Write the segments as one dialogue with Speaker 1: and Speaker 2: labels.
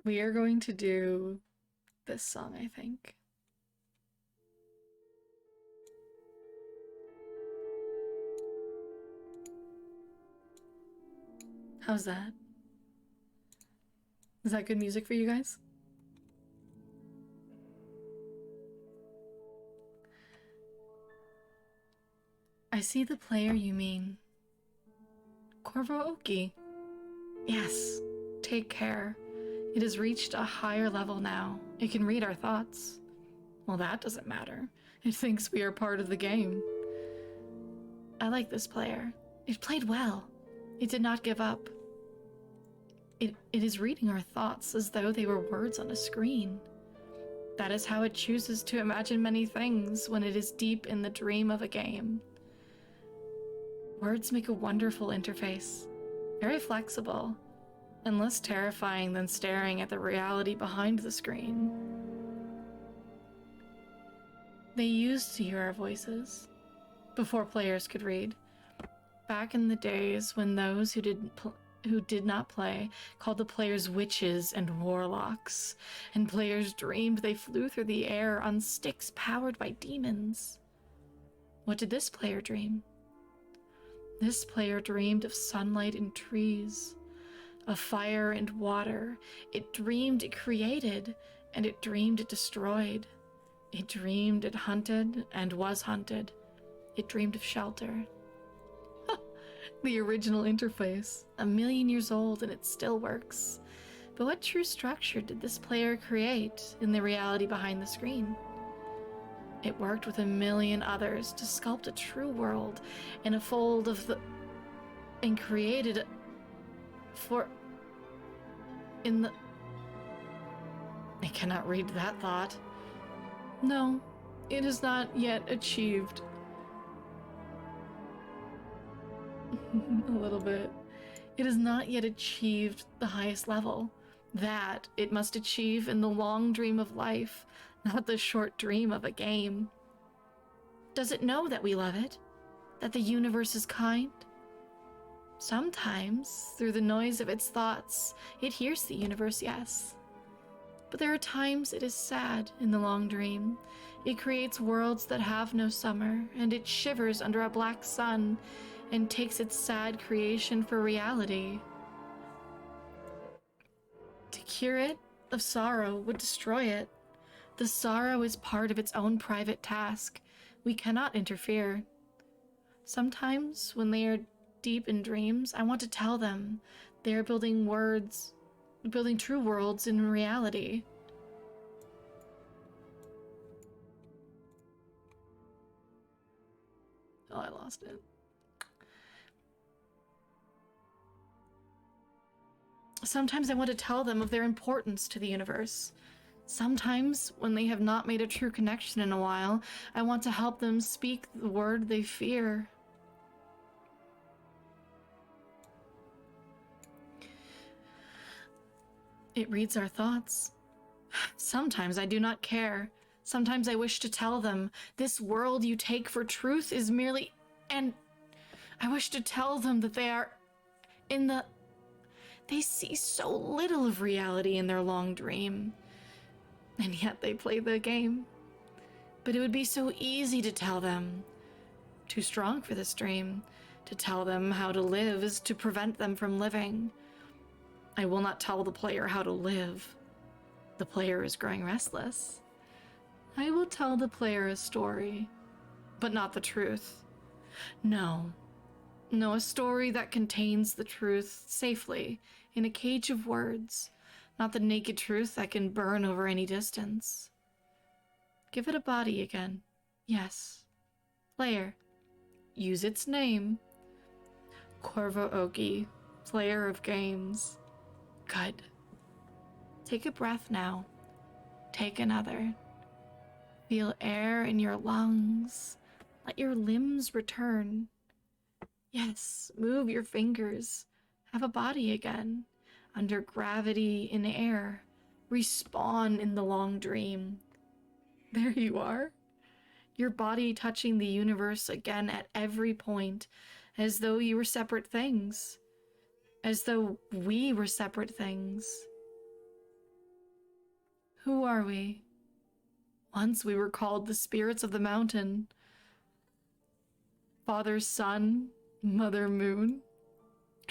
Speaker 1: We are going to do this song, I think. How's that? Is that good music for you guys? I see the player you mean. Corvo Oki. Yes, take care. It has reached a higher level now. It can read our thoughts. Well, that doesn't matter. It thinks we are part of the game. I like this player. It played well. It did not give up. It is reading our thoughts as though they were words on a screen. That is how it chooses to imagine many things when it is deep in the dream of a game. Words make a wonderful interface, very flexible, and less terrifying than staring at the reality behind the screen. They used to hear our voices before players could read. Back in the days when those who did not play called the players witches and warlocks, and players dreamed they flew through the air on sticks powered by demons. What did this player dream? This player dreamed of sunlight and trees, of fire and water. It dreamed it created, and it dreamed it destroyed. It dreamed it hunted and was hunted. It dreamed of shelter. The original interface, 1,000,000 years old, and it still works. But what true structure did this player create in the reality behind the screen? It worked with 1,000,000 others to sculpt a true world in a fold of the... and created for... in the... I cannot read that thought. No, it is not yet achieved. A little bit. It has not yet achieved the highest level. That it must achieve in the long dream of life, not the short dream of a game. Does it know that we love it? That the universe is kind? Sometimes, through the noise of its thoughts, it hears the universe, yes. But there are times it is sad in the long dream. It creates worlds that have no summer, and it shivers under a black sun and takes its sad creation for reality. To cure it of sorrow would destroy it. The sorrow is part of its own private task. We cannot interfere. Sometimes, when they are deep in dreams, I want to tell them they are building true worlds in reality. Oh, I lost it. Sometimes I want to tell them of their importance to the universe. Sometimes, when they have not made a true connection in a while, I want to help them speak the word they fear. It reads our thoughts. Sometimes I do not care. Sometimes I wish to tell them, this world you take for truth is merely... and I wish to tell them that they are in the... They see so little of reality in their long dream, and yet they play the game. But it would be so easy to tell them. Too strong for this dream. To tell them how to live is to prevent them from living. I will not tell the player how to live. The player is growing restless. I will tell the player a story, but not the truth. No, a story that contains the truth safely in a cage of words, not the naked truth that can burn over any distance. Give it a body again. Yes. Player. Use its name. Corvo Oki, player of games. Good. Take a breath now. Take another. Feel air in your lungs. Let your limbs return. Yes, move your fingers. Have a body again. Under gravity in air. Respawn in the long dream. There you are. Your body touching the universe again at every point, as though you were separate things. As though we were separate things. Who are we? Once we were called the spirits of the mountain. Father Sun, Mother Moon,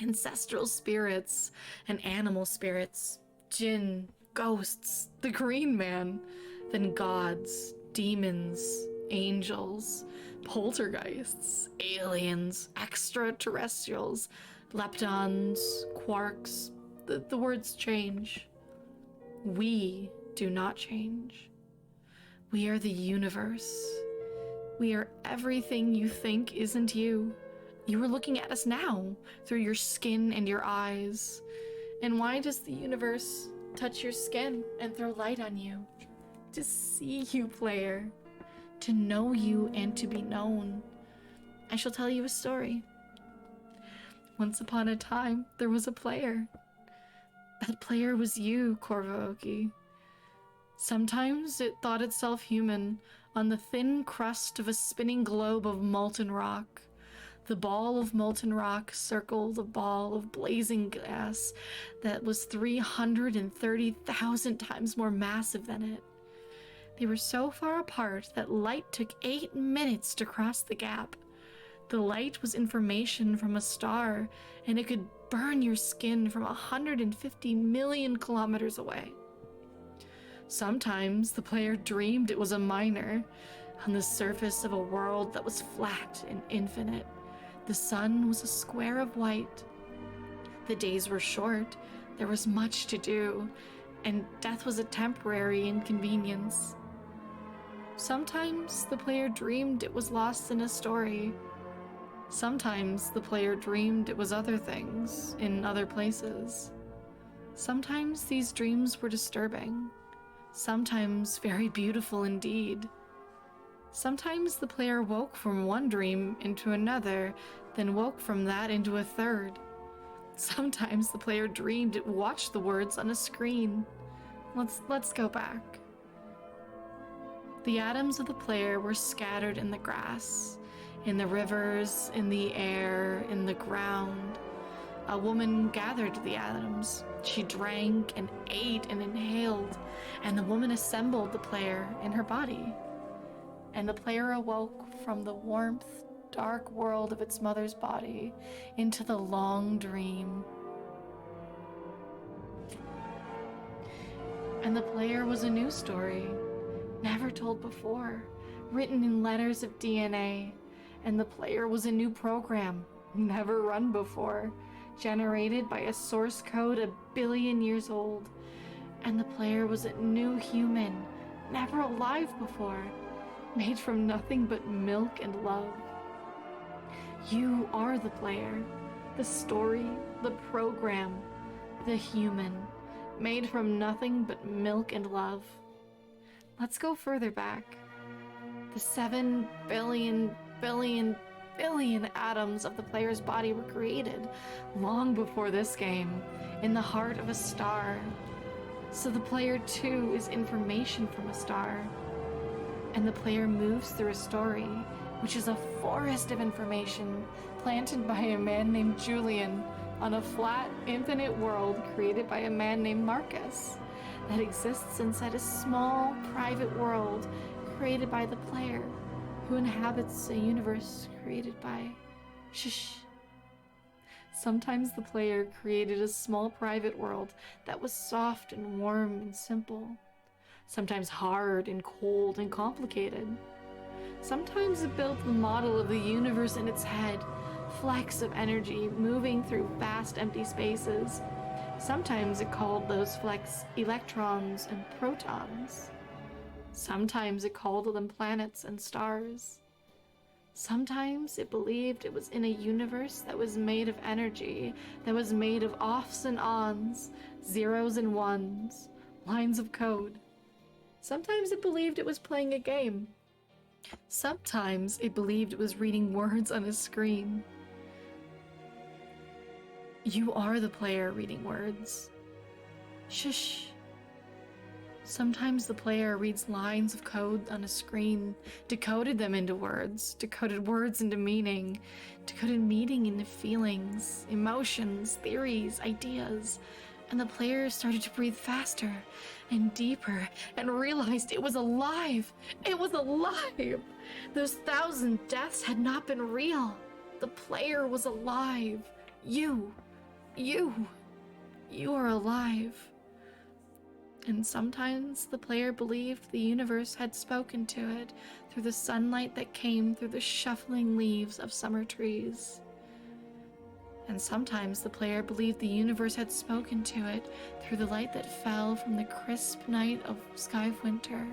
Speaker 1: ancestral spirits and animal spirits, jinn, ghosts, the Green Man, then gods, demons, angels, poltergeists, aliens, extraterrestrials, leptons, quarks. The words change. We do not change. We are the universe. We are everything you think isn't you. You are looking at us now through your skin and your eyes. And why does the universe touch your skin and throw light on you? To see you, player. To know you and to be known. I shall tell you a story. Once upon a time, there was a player. That player was you, Korvaoki. Sometimes it thought itself human on the thin crust of a spinning globe of molten rock. The ball of molten rock circled a ball of blazing gas that was 330,000 times more massive than it. They were so far apart that light took 8 minutes to cross the gap. The light was information from a star, and it could burn your skin from 150 million kilometers away. Sometimes the player dreamed it was a miner on the surface of a world that was flat and infinite. The sun was a square of white. The days were short, there was much to do, and death was a temporary inconvenience. Sometimes the player dreamed it was lost in a story. Sometimes the player dreamed it was other things, in other places. Sometimes these dreams were disturbing. Sometimes very beautiful indeed. Sometimes the player woke from one dream into another, then woke from that into a third. Sometimes the player dreamed it watched the words on a screen. Let's go back. The atoms of the player were scattered in the grass, in the rivers, in the air, in the ground. A woman gathered the atoms. She drank and ate and inhaled, and the woman assembled the player in her body. And the player awoke from the warmth, dark world of its mother's body into the long dream. And the player was a new story, never told before, written in letters of DNA. And the player was a new program, never run before, generated by a source code 1 billion years old. And the player was a new human, never alive before, made from nothing but milk and love. You are the player, the story, the program, the human, made from nothing but milk and love. Let's go further back. The 7 billion atoms of the player's body were created long before this game, in the heart of a star. So the player too is information from a star. And the player moves through a story, which is a forest of information planted by a man named Julian on a flat, infinite world created by a man named Marcus that exists inside a small, private world created by the player, who inhabits a universe created by Shush. Sometimes the player created a small private world that was soft and warm and simple. Sometimes hard and cold and complicated. Sometimes it built the model of the universe in its head, flecks of energy moving through vast empty spaces. Sometimes it called those flecks electrons and protons. Sometimes it called them planets and stars. Sometimes it believed it was in a universe that was made of energy, that was made of offs and ons, zeros and ones, lines of code. Sometimes it believed it was playing a game. Sometimes it believed it was reading words on a screen. You are the player reading words. Shush. Sometimes the player reads lines of code on a screen, decoded them into words, decoded words into meaning, decoded meaning into feelings, emotions, theories, ideas, And the player started to breathe faster and deeper and realized it was alive. It was alive. Those 1,000 deaths had not been real. The player was alive. You are alive. And sometimes the player believed the universe had spoken to it through the sunlight that came through the shuffling leaves of summer trees. And sometimes the player believed the universe had spoken to it through the light that fell from the crisp night of sky of winter,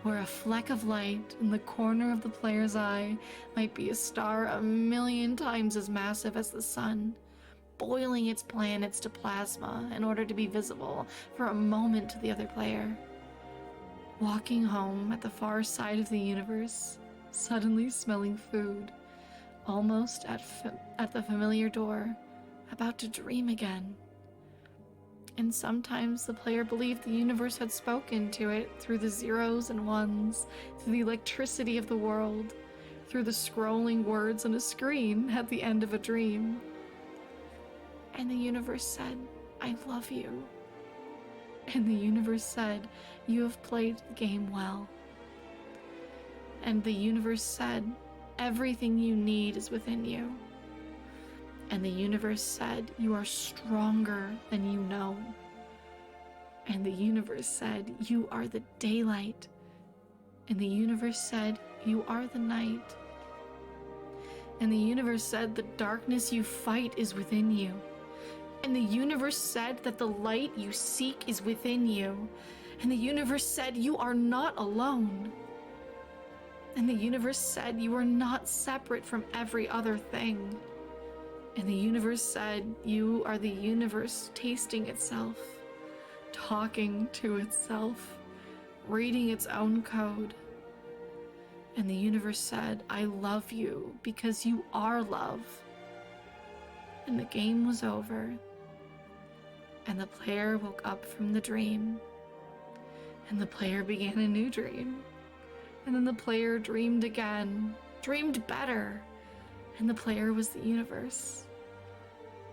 Speaker 1: where a fleck of light in the corner of the player's eye might be a star 1,000,000 times as massive as the sun, boiling its planets to plasma in order to be visible for a moment to the other player. Walking home at the far side of the universe, suddenly smelling food, almost at the familiar door, about to dream again. And sometimes the player believed the universe had spoken to it through the zeros and ones, through the electricity of the world, through the scrolling words on a screen at the end of a dream. And the universe said, "I love you." And the universe said, "You have played the game well." And the universe said, "Everything you need is within you." And the universe said, "You are stronger than you know." And the universe said, "You are the daylight." And the universe said, "You are the night." And the universe said, "The darkness you fight is within you." And the universe said that the light you seek is within you. And the universe said, "You are not alone." And the universe said, "You are not separate from every other thing." And the universe said, "You are the universe tasting itself, talking to itself, reading its own code." And the universe said, "I love you because you are love." And the game was over. And the player woke up from the dream. And the player began a new dream. And then the player dreamed again, dreamed better. And the player was the universe.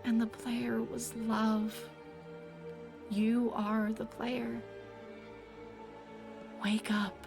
Speaker 1: And the player was love. You are the player. Wake up.